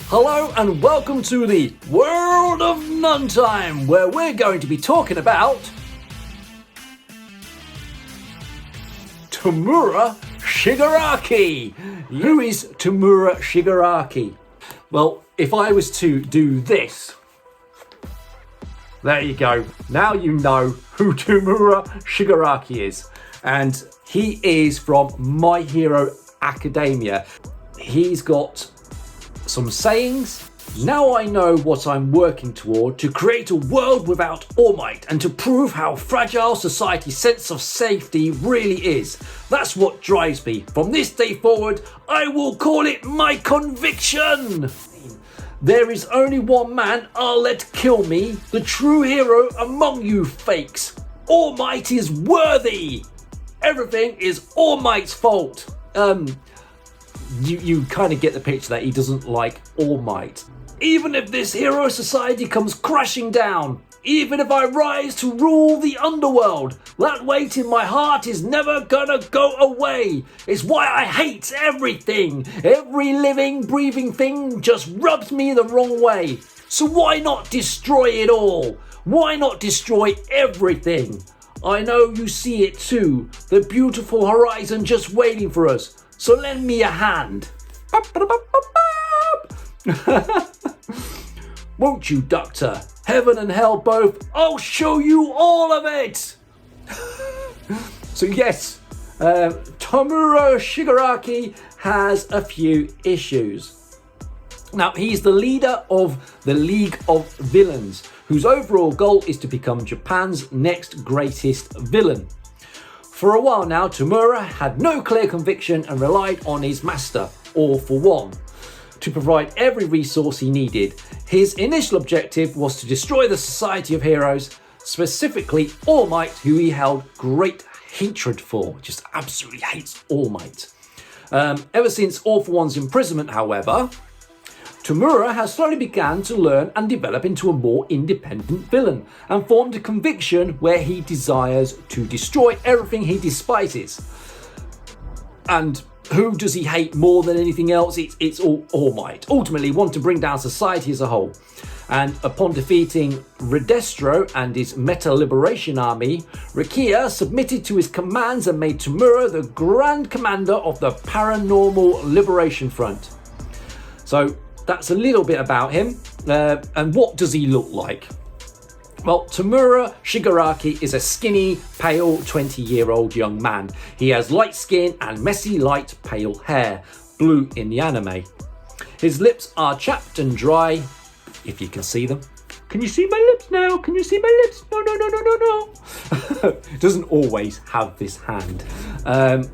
Hello and welcome to the World of Nuntime, where we're going to be talking about Tamura Shigaraki. Who is Tamura Shigaraki? Well, if I was to do this, there you go. Now you know who Tamura Shigaraki is. And he is from My Hero Academia. He's got some sayings. Now I know what I'm working toward, to create a world without All Might and to prove how fragile society's sense of safety really is. That's what drives me. From this day forward, I will call it my conviction. There is only one man I'll let kill me, the true hero among you fakes. All Might is worthy. Everything is All Might's fault. You kind of get the picture that he doesn't like All Might. Even if this hero society comes crashing down, even if I rise to rule the underworld, that weight in my heart is never gonna go away. It's why I hate everything. Every living, breathing thing just rubs me the wrong way. So why not destroy it all? Why not destroy everything? I know you see it too, the beautiful horizon just waiting for us. So lend me a hand. Won't you, Doctor? Heaven and hell both. I'll show you all of it. So yes, Tamura Shigaraki has a few issues. Now, he's the leader of the League of Villains, whose overall goal is to become Japan's next greatest villain. For a while now, Tamura had no clear conviction and relied on his master, All for One, to provide every resource he needed. His initial objective was to destroy the Society of Heroes, specifically All Might, who he held great hatred for, just absolutely hates All Might. Ever since All for One's imprisonment, however, Tamura has slowly begun to learn and develop into a more independent villain and formed a conviction where he desires to destroy everything he despises. And who does he hate more than anything else? It's All Might. Ultimately, want to bring down society as a whole. And upon defeating Redestro and his Meta Liberation Army, Rikia submitted to his commands and made Tamura the Grand Commander of the Paranormal Liberation Front. So that's a little bit about him. And what does he look like? Well, Tamura Shigaraki is a skinny, pale 20-year-old young man. He has light skin and messy, light, pale hair, blue in the anime. His lips are chapped and dry, if you can see them. Can you see my lips now? Can you see my lips? No. Doesn't always have this hand.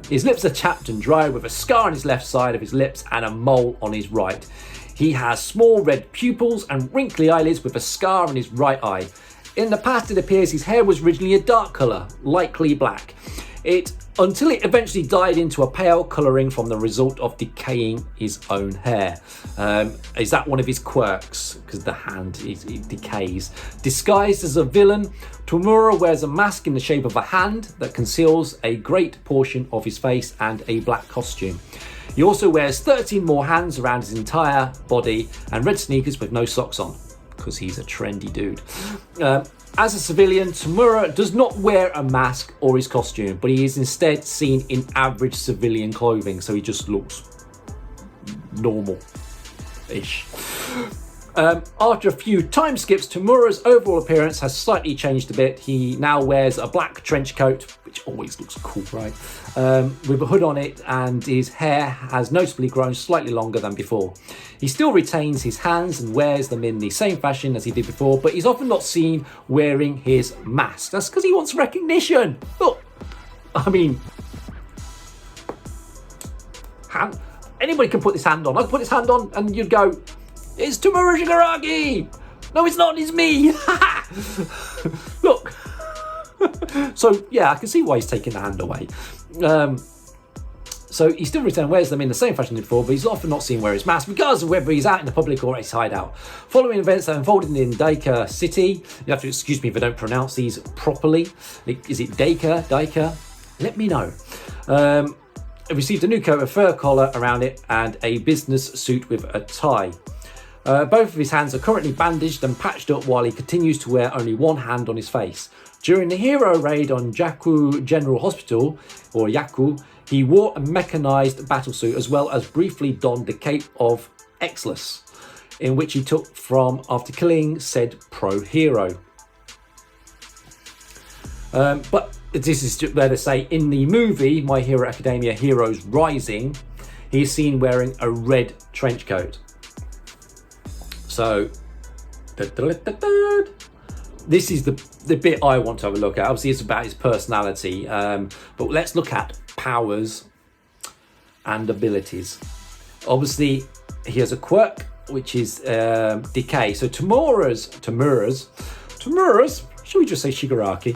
His lips are chapped and dry with a scar on his left side of his lips and a mole on his right. He has small red pupils and wrinkly eyelids with a scar on his right eye. In the past, it appears his hair was originally a dark colour, likely black. Until it eventually dyed into a pale colouring from the result of decaying his own hair. Is that one of his quirks? Because the hand it decays. Disguised as a villain, Tamura wears a mask in the shape of a hand that conceals a great portion of his face and a black costume. He also wears 13 more hands around his entire body and red sneakers with no socks on, because he's a trendy dude. As a civilian, Tamura does not wear a mask or his costume, but he is instead seen in average civilian clothing, so he just looks normal-ish. After a few time skips, Tamura's overall appearance has slightly changed a bit. He now wears a black trench coat, which always looks cool, right? With a hood on it, and his hair has noticeably grown slightly longer than before. He still retains his hands and wears them in the same fashion as he did before, but he's often not seen wearing his mask. That's because he wants recognition. Look, I mean, anybody can put this hand on. I can put this hand on and you'd go, it's Tamura Shigaraki! No, it's not, it's me! Look. So, yeah, I can see why he's taking the hand away. So he still wears them in the same fashion as before, but he's often not seen wear his mask, regardless of whether he's out in the public or at his hideout. Following events that unfolded in Daika City, you have to excuse me if I don't pronounce these properly. Is it Daika? Daika? Let me know. It received a new coat of fur collar around it and a business suit with a tie. Both of his hands are currently bandaged and patched up while he continues to wear only one hand on his face. During the hero raid on Jakku General Hospital, or Yaku, he wore a mechanized battlesuit as well as briefly donned the cape of Exless, in which he took from after killing said pro-hero. But this is where they say in the movie My Hero Academia Heroes Rising, he's seen wearing a red trench coat. So, this is the bit I want to have a look at. Obviously, it's about his personality, but let's look at powers and abilities. Obviously, he has a quirk, which is decay. So Tamura's, shall we just say Shigaraki?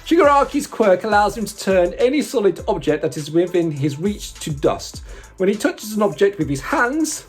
Shigaraki's quirk allows him to turn any solid object that is within his reach to dust. When he touches an object with his hands,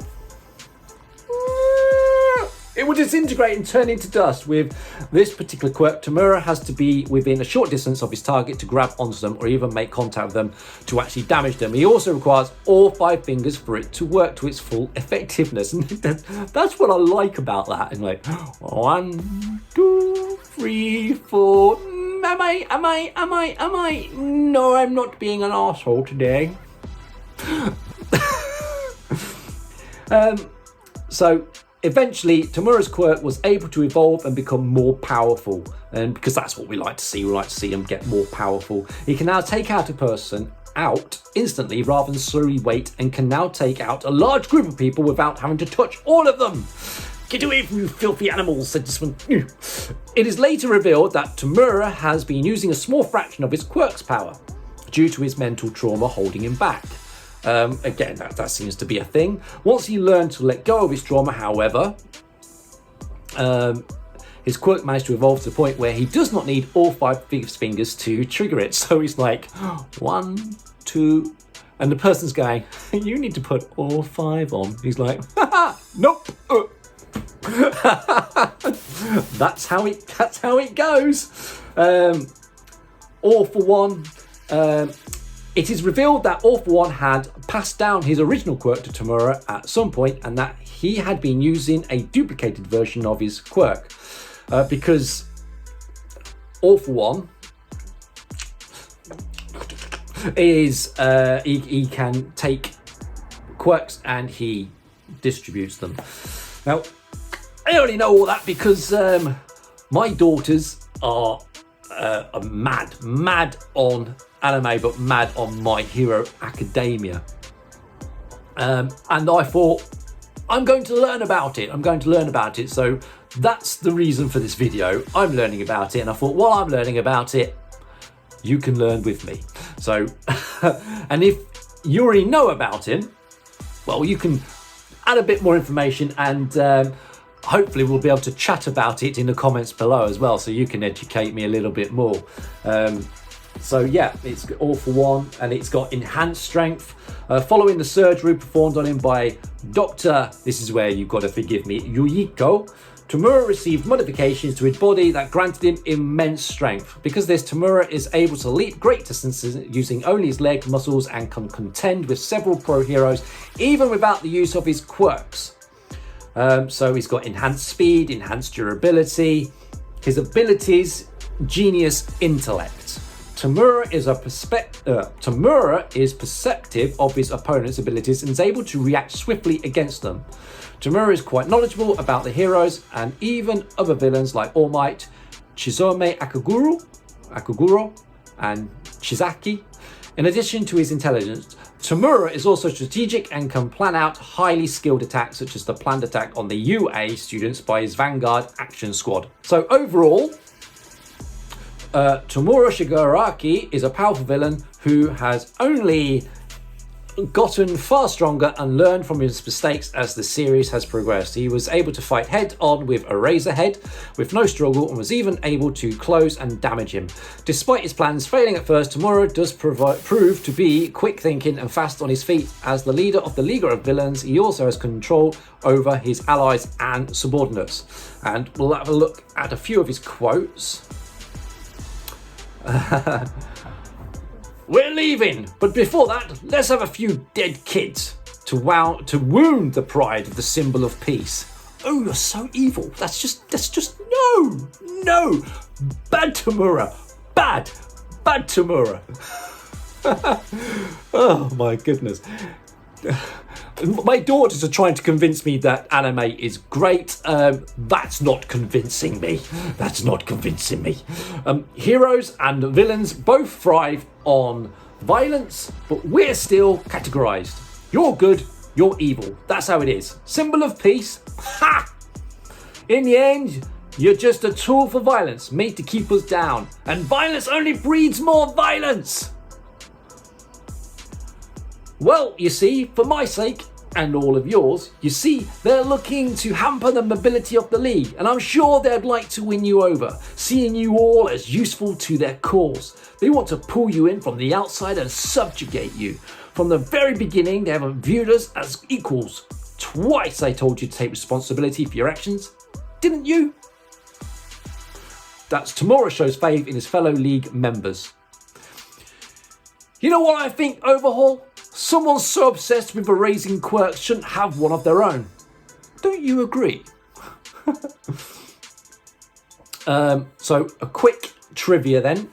it will disintegrate and turn into dust. With this particular quirk, Tamura has to be within a short distance of his target to grab onto them or even make contact with them to actually damage them. He also requires all 5 fingers for it to work to its full effectiveness. And that's what I like about that. It's like, 1, 2, 3, 4. Am I? No, I'm not being an arsehole today. So eventually, Tamura's quirk was able to evolve and become more powerful. And because that's what we like to see. We like to see him get more powerful. He can now take out a person out instantly rather than slowly wait, and can now take out a large group of people without having to touch all of them. Get away from you filthy animals, said this one. It is later revealed that Tamura has been using a small fraction of his quirk's power due to his mental trauma holding him back. Again, that seems to be a thing. Once he learned to let go of his trauma, however, his quirk managed to evolve to the point where he does not need all 5 fingers to trigger it. So he's like, 1, 2, and the person's going, you need to put all 5 on. He's like, nope. That's how it goes. All for One. It is revealed that All for One had passed down his original quirk to Tamura at some point, and that he had been using a duplicated version of his quirk, because All for One is he can take quirks and he distributes them. Now, I only know all that because my daughters are mad on anime, but mad on My Hero Academia. And I thought, I'm going to learn about it. So that's the reason for this video. I'm learning about it, and I thought, while I'm learning about it, you can learn with me. So, and if you already know about him, well, you can add a bit more information, and hopefully we'll be able to chat about it in the comments below as well, so you can educate me a little bit more. So yeah, it's All for One, and it's got enhanced strength. Following the surgery performed on him by Dr. This is where you've got to forgive me, Yuiko, Tamura received modifications to his body that granted him immense strength. Because this, Tamura is able to leap great distances using only his leg muscles and can contend with several pro heroes even without the use of his quirks. So he's got enhanced speed, enhanced durability, his abilities, genius intellect. Tamura is perceptive of his opponent's abilities and is able to react swiftly against them. Tamura is quite knowledgeable about the heroes and even other villains like All Might, Chizome Akuguro, and Chizaki. In addition to his intelligence, Tamura is also strategic and can plan out highly skilled attacks, such as the planned attack on the UA students by his Vanguard Action Squad. So overall, Tamura Shigaraki is a powerful villain who has only gotten far stronger and learned from his mistakes as the series has progressed. He was able to fight head on with Eraserhead with no struggle, and was even able to close and damage him. Despite his plans failing at first, Tamura does prove to be quick thinking and fast on his feet. As the leader of the League of Villains, he also has control over his allies and subordinates. And we'll have a look at a few of his quotes. We're leaving, but before that, let's have a few dead kids to wound the pride of the symbol of peace. oh, you're so evil. That's just no. Bad Tamura. Bad Tamura. Oh my goodness. My daughters are trying to convince me that anime is great. That's not convincing me. Heroes and villains both thrive on violence, but we're still categorized. You're good, you're evil. That's how it is. Symbol of peace. Ha! In the end, you're just a tool for violence, made to keep us down. And violence only breeds more violence. Well, you see, for my sake, and all of yours, you see, they're looking to hamper the mobility of the league, and I'm sure they'd like to win you over, seeing you all as useful to their cause. They want to pull you in from the outside and subjugate you. From the very beginning, they haven't viewed us as equals. Twice I told you to take responsibility for your actions. Didn't you? That's Tamura shows faith in his fellow league members. You know what I think, Overhaul? Someone so obsessed with erasing quirks shouldn't have one of their own. Don't you agree? So a quick trivia then.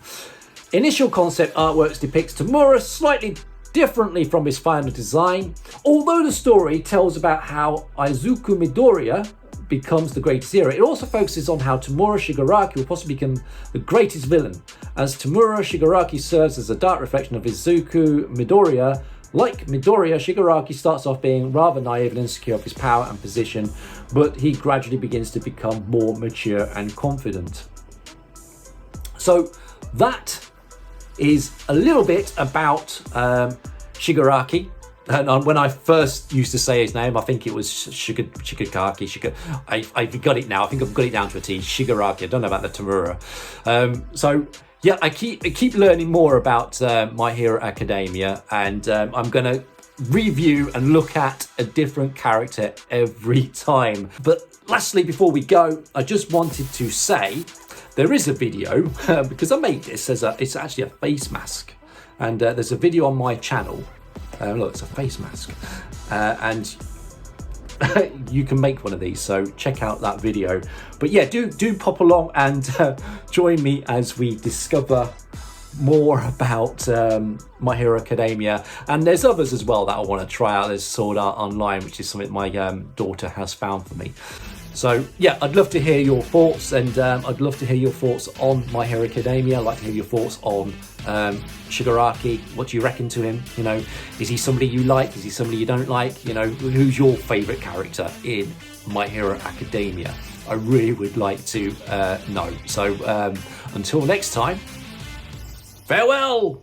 Initial concept artworks depicts Tamura slightly differently from his final design. Although the story tells about how Izuku Midoriya becomes the greatest hero, it also focuses on how Tamura Shigaraki will possibly become the greatest villain, as Tamura Shigaraki serves as a dark reflection of Izuku Midoriya. Like Midoriya, Shigaraki starts off being rather naive and insecure of his power and position, but he gradually begins to become more mature and confident. So that is a little bit about Shigaraki. And when I first used to say his name, I think it was Shigaraki. I got it now. I think I've got it down to a T. Shigaraki. I don't know about the Tamura. So yeah, I keep learning more about My Hero Academia, and I'm going to review and look at a different character every time. But lastly, before we go, I just wanted to say there is a video because I made this as it's actually a face mask, and there's a video on my channel. Look, it's a face mask, and you can make one of these, so check out that video. But yeah, do pop along and join me as we discover more about My Hero Academia. And there's others as well that I want to try out. There's Sword Art Online, which is something my daughter has found for me. So yeah, I'd love to hear your thoughts, and I'd love to hear your thoughts on My Hero Academia. I'd like to hear your thoughts on Shigaraki. What do you reckon to him? You know, is he somebody you like? Is he somebody you don't like? You know, who's your favourite character in My Hero Academia? I really would like to know. So until next time, farewell!